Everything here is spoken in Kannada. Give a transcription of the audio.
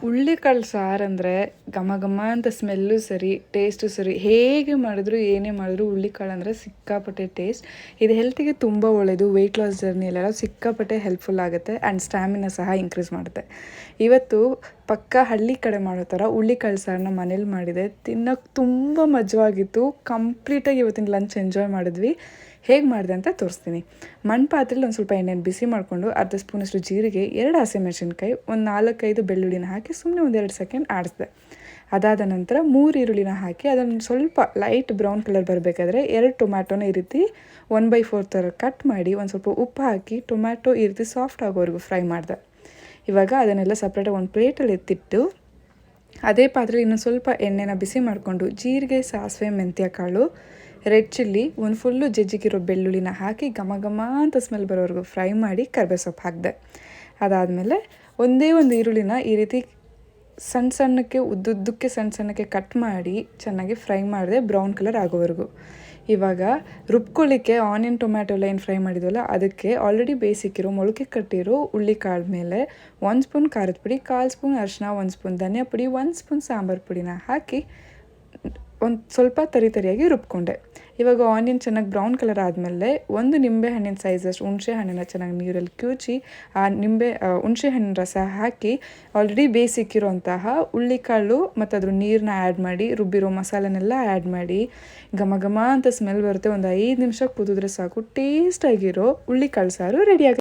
ಹುಳ್ಳಿಕಾಳು ಸಾರು ಅಂದರೆ ಘಮ ಘಮ ಅಂತ ಸ್ಮೆಲ್ಲು ಸರಿ, ಟೇಸ್ಟು ಸರಿ. ಹೇಗೆ ಮಾಡಿದ್ರು ಏನೇ ಮಾಡಿದ್ರು ಹುಳ್ಳಿಕಾಳು ಅಂದರೆ ಸಿಕ್ಕಾಪಟ್ಟೆ ಟೇಸ್ಟ್. ಇದು ಹೆಲ್ತಿಗೆ ತುಂಬ ಒಳ್ಳೆಯದು. ವೆಯ್ಟ್ ಲಾಸ್ ಜರ್ನಿಯಲ್ಲೆಲ್ಲ ಸಿಕ್ಕಾಪಟ್ಟೆ ಹೆಲ್ಪ್ಫುಲ್ ಆಗುತ್ತೆ ಆ್ಯಂಡ್ ಸ್ಟ್ಯಾಮಿನಾ ಸಹ ಇನ್ಕ್ರೀಸ್ ಮಾಡುತ್ತೆ. ಇವತ್ತು ಪಕ್ಕ ಹಳ್ಳಿ ಕಡೆ ಮಾಡೋ ಥರ ಹುಳ್ಳಿಕಾಳು ಸಾರನ್ನ ಮನೇಲಿ ಮಾಡಿದೆ. ತಿನ್ನೋಕ್ಕೆ ತುಂಬ ಮಜವಾಗಿತ್ತು. ಕಂಪ್ಲೀಟಾಗಿ ಇವತ್ತಿನ ಲಂಚ್ ಎಂಜಾಯ್ ಮಾಡಿದ್ವಿ. ಹೇಗೆ ಮಾಡಿದೆ ಅಂತ ತೋರಿಸ್ತೀನಿ. ಮಣ್ಣು ಪಾತ್ರೆಲಿ ಒಂದು ಸ್ವಲ್ಪ ಎಣ್ಣೆನ ಬಿಸಿ ಮಾಡಿಕೊಂಡು ಅರ್ಧ ಸ್ಪೂನಷ್ಟು ಜೀರಿಗೆ, 2 ಹಸಿಮೆಣಸಿನ್ಕಾಯಿ, ಒಂದು 4-5 ಬೆಳ್ಳುಳ್ಳಿನ ಹಾಕಿ ಸುಮ್ಮನೆ ಒಂದು 2 ಸೆಕೆಂಡ್ ಆಡಿಸಿದೆ. ಅದಾದ ನಂತರ 3 ಈರುಳ್ಳಿನ ಹಾಕಿ ಅದನ್ನು ಸ್ವಲ್ಪ ಲೈಟ್ ಬ್ರೌನ್ ಕಲರ್ ಬರಬೇಕಾದ್ರೆ 2 ಟೊಮ್ಯಾಟೋನ ಈ ರೀತಿ 1/4 ಥರ ಕಟ್ ಮಾಡಿ ಒಂದು ಸ್ವಲ್ಪ ಉಪ್ಪು ಹಾಕಿ ಟೊಮ್ಯಾಟೊ ಈ ರೀತಿ ಸಾಫ್ಟ್ ಆಗೋವರೆಗೂ ಫ್ರೈ ಮಾಡಿದೆ. ಇವಾಗ ಅದನ್ನೆಲ್ಲ ಸಪ್ರೇಟಾಗಿ ಒಂದು ಪ್ಲೇಟಲ್ಲಿ ಎತ್ತಿಟ್ಟು ಅದೇ ಪಾತ್ರೆಲಿ ಇನ್ನೊಂದು ಸ್ವಲ್ಪ ಎಣ್ಣೆನ ಬಿಸಿ ಮಾಡಿಕೊಂಡು ಜೀರಿಗೆ, ಸಾಸಿವೆ, ಮೆಂತ್ಯ ಕಾಳು, ರೆಡ್ ಚಿಲ್ಲಿ, ಒಂದು ಫುಲ್ಲು ಜಜ್ಜಿಗಿರೋ ಬೆಳ್ಳುಳ್ಳಿನ ಹಾಕಿ ಘಮ ಘಮ ಅಂತ ಸ್ಮೆಲ್ ಬರೋವರೆಗೂ ಫ್ರೈ ಮಾಡಿ ಕರಿಬೇವು ಸೊಪ್ಪು ಹಾಕಿದೆ. ಅದಾದಮೇಲೆ ಒಂದೇ ಒಂದು ಈರುಳ್ಳಿನ ಈ ರೀತಿ ಸಣ್ಣ ಸಣ್ಣಕ್ಕೆ ಉದ್ದುದ್ದಕ್ಕೆ ಸಣ್ಣಕ್ಕೆ ಕಟ್ ಮಾಡಿ ಚೆನ್ನಾಗಿ ಫ್ರೈ ಮಾಡಿದೆ ಬ್ರೌನ್ ಕಲರ್ ಆಗೋವರೆಗೂ. ಇವಾಗ ರುಬ್ಕೊಳ್ಳಿಕ್ಕೆ ಆನಿಯನ್ ಟೊಮ್ಯಾಟೊ ಎಲ್ಲ ಏನು ಫ್ರೈ ಮಾಡಿದ್ವಲ್ಲ ಅದಕ್ಕೆ ಆಲ್ರೆಡಿ ಬೇಯಿಸಿಕ್ಕಿರೋ ಮೊಳಕೆ ಕಟ್ಟಿರೋ ಹುಳ್ಳಿಕಾಳು ಮೇಲೆ 1 ಸ್ಪೂನ್ ಖಾರದ ಪುಡಿ, 1/4 ಸ್ಪೂನ್ ಅರಿಶಿನ, 1 ಸ್ಪೂನ್ ಧನಿಯಾ ಪುಡಿ, 1 ಸ್ಪೂನ್ ಸಾಂಬಾರು ಪುಡಿನ ಹಾಕಿ ಒಂದು ಸ್ವಲ್ಪ ತರಿಯಾಗಿ ರುಬ್ಕೊಂಡೆ. ಇವಾಗ ಆನಿಯನ್ ಚೆನ್ನಾಗಿ ಬ್ರೌನ್ ಕಲರ್ ಆದಮೇಲೆ ಒಂದು ನಿಂಬೆ ಹಣ್ಣಿನ ಸೈಜಷ್ಟು ಹುಣಸೆ ಹಣ್ಣನ್ನು ಚೆನ್ನಾಗಿ ನೀರಲ್ಲಿ ಕ್ಯೂಚಿ ಆ ಹುಣಸೆ ಹಣ್ಣಿನ ರಸ ಹಾಕಿ ಆಲ್ರೆಡಿ ಬೇಯಿಸಿಕ್ಕಿರೋಂತಹ ಹುಳ್ಳಿಕಾಳು ಮತ್ತು ಅದ್ರ ನೀರನ್ನ ಆ್ಯಡ್ ಮಾಡಿ ರುಬ್ಬಿರೋ ಮಸಾಲೆನೆಲ್ಲ ಆ್ಯಡ್ ಮಾಡಿ ಘಮ ಘಮ ಅಂತ ಸ್ಮೆಲ್ ಬರುತ್ತೆ. ಒಂದು 5 ನಿಮಿಷ ಕುದಿದ್ರೆ ಸಾಕು. ಟೇಸ್ಟಾಗಿರೋ ಹುಳ್ಳಿಕಾಳು ಸಾರು ರೆಡಿ ಆಗುತ್ತೆ.